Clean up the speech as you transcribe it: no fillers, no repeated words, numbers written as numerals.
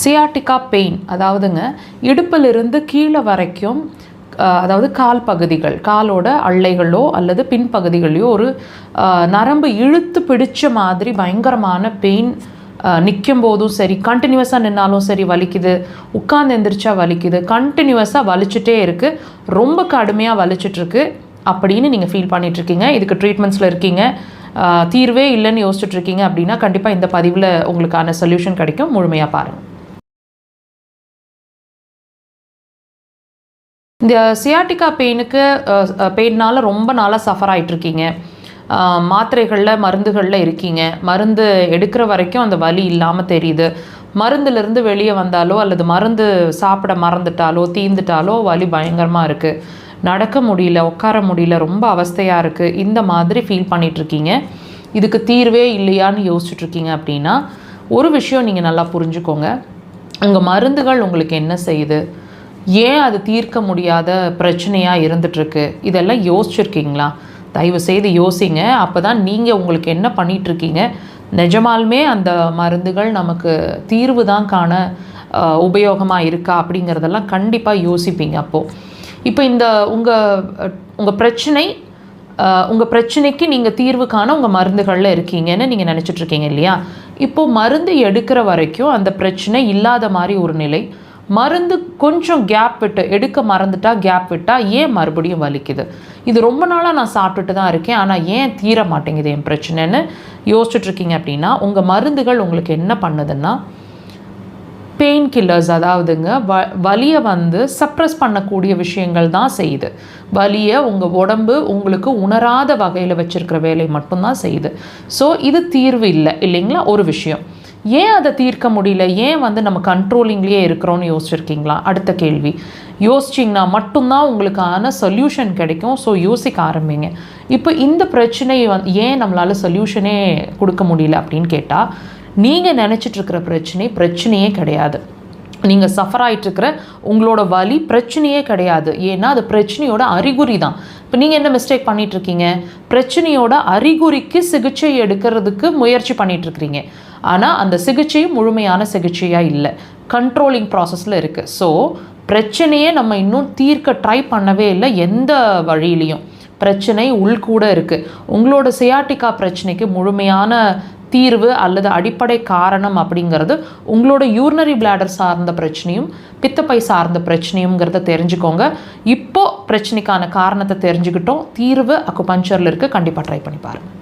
Sciatica pain அதாவதுங்க இடுப்பிலிருந்து கீழே வரைக்கும், அதாவது கால் பகுதிகள், காலோட அள்ளைகளோ அல்லது பின்பகுதிகளையோ ஒரு நரம்பு இழுத்து பிடிச்ச மாதிரி பயங்கரமான பெயின், நிற்கும் போதும் சரி, கண்டினியூஸாக நின்னாலும் சரி வலிக்குது, உட்கார்ந்து எந்திரிச்சா வலிக்குது, கண்டினியூஸாக வலிச்சுட்டே இருக்குது, ரொம்ப கடுமையாக வலிச்சிட்ருக்கு அப்படின்னு நீங்கள் ஃபீல் பண்ணிகிட்ருக்கீங்க. இதுக்கு ட்ரீட்மெண்ட்ஸில் இருக்கீங்க, தீர்வே இல்லைன்னு யோசிச்சுட்ருக்கீங்க அப்படின்னா கண்டிப்பாக இந்த பதிவில் உங்களுக்கான சொல்யூஷன் கிடைக்கும். முழுமையாக பாருங்கள். இந்த சியாட்டிகா பெயினால் ரொம்ப நாளாக சஃபர் ஆகிட்ருக்கீங்க, மாத்திரைகளில் மருந்துகளில் இருக்கீங்க, மருந்து எடுக்கிற வரைக்கும் அந்த வலி இல்லாமல் தெரியுது, மருந்துலேருந்து வெளியே வந்தாலோ அல்லது மருந்து சாப்பிட மறந்துட்டாலோ தீர்ந்துட்டாலோ வலி பயங்கரமாக இருக்குது, நடக்க முடியல, உட்கார முடியல, ரொம்ப அவஸ்தையாக இருக்குது, இந்த மாதிரி ஃபீல் பண்ணிகிட்ருக்கீங்க. இதுக்கு தீர்வே இல்லையான்னு யோசிச்சுட்ருக்கீங்க அப்படின்னா ஒரு விஷயம் நீங்கள் நல்லா புரிஞ்சுக்கோங்க. உங்கள் மருந்துகள் உங்களுக்கு என்ன செய்யுது, ஏன் அது தீர்க்க முடியாத பிரச்சனையாக இருந்துகிட்ருக்கு, இதெல்லாம் யோசிச்சுருக்கீங்களா? தயவு செய்து யோசிங்க. அப்போ தான் நீங்கள் உங்களுக்கு என்ன பண்ணிகிட்ருக்கீங்க, நிஜமாலுமே அந்த மருந்துகள் நமக்கு தீர்வு தான் காண உபயோகமாக இருக்கா அப்படிங்கிறதெல்லாம் கண்டிப்பாக யோசிப்பீங்க. இப்போ இந்த உங்கள் பிரச்சனைக்கு நீங்கள் தீர்வு காண உங்கள் மருந்துகளில் இருக்கீங்கன்னு நீங்கள் நினச்சிட்ருக்கீங்க இல்லையா? இப்போது மருந்து எடுக்கிற வரைக்கும் அந்த பிரச்சனை இல்லாத மாதிரி ஒரு நிலை, மருந்து கொஞ்சம் கேப் விட்டு எடுக்க மறந்துட்டா, கேப் விட்டால் ஏன் மறுபடியும் வலிக்குது, இது ரொம்ப நாளாக நான் சாப்பிட்டுட்டு தான் இருக்கேன் ஆனால் ஏன் தீர மாட்டேங்குது என் பிரச்சனைன்னு யோசிச்சுட்ருக்கீங்க அப்படின்னா உங்கள் மருந்துகள் உங்களுக்கு என்ன பண்ணுதுன்னா பெயின் கில்லர்ஸ், அதாவதுங்க வலியை சப்ரஸ் பண்ணக்கூடிய விஷயங்கள் தான் செய்யுது. வலியை உங்கள் உடம்பு உங்களுக்கு உணராத வகையில் வச்சுருக்கிற வேலை மட்டும்தான் செய்யுது. ஸோ இது தீர்வு இல்லைங்களா? ஒரு விஷயம். ஏன் அதை தீர்க்க முடியல, ஏன் நம்ம கண்ட்ரோலிங்லேயே இருக்கிறோன்னு யோசிச்சுருக்கீங்களா? அடுத்த கேள்வி. யோசிச்சிங்கன்னா மட்டும்தான் உங்களுக்கான சொல்யூஷன் கிடைக்கும். ஸோ யோசிக்க ஆரம்பிங்க. இப்போ இந்த பிரச்சனையை ஏன் நம்மளால் சொல்யூஷனே கொடுக்க முடியல அப்படின்னு கேட்டால், நீங்கள் நினச்சிட்ருக்கிற பிரச்சனையே கிடையாது. நீங்கள் சஃபர் ஆகிட்டுருக்கிற உங்களோட வலி பிரச்சனையே கிடையாது. ஏன்னா அது பிரச்சனையோட அறிகுறி தான். இப்போ நீங்கள் என்ன மிஸ்டேக் பண்ணிகிட்ருக்கீங்க, பிரச்சனையோட அறிகுறிக்கு சிகிச்சை எடுக்கிறதுக்கு முயற்சி பண்ணிகிட்ருக்கிறீங்க. ஆனால் அந்த சிகிச்சையும் முழுமையான சிகிச்சையாக இல்லை, கண்ட்ரோலிங் ப்ராசஸில் இருக்குது. ஸோ பிரச்சனையே நம்ம இன்னும் தீர்க்க ட்ரை பண்ணவே இல்லை. எந்த வழியிலையும் பிரச்சனை உள்கூட இருக்குது. உங்களோட சியாட்டிகா பிரச்சனைக்கு முழுமையான தீர்வு அல்லது அடிப்படை காரணம் அப்படிங்கிறது உங்களோட யூரினரி பிளாடர் சார்ந்த பிரச்சனையும் பித்தப்பை சார்ந்த பிரச்சனையுங்கிறத தெரிஞ்சுக்கோங்க. இப்போது பிரச்சனைக்கான காரணத்தை தெரிஞ்சுக்கிட்டோம், தீர்வு அக்குபஞ்சரில் இருக்குது. கண்டிப்பாக ட்ரை பண்ணி பாருங்கள்.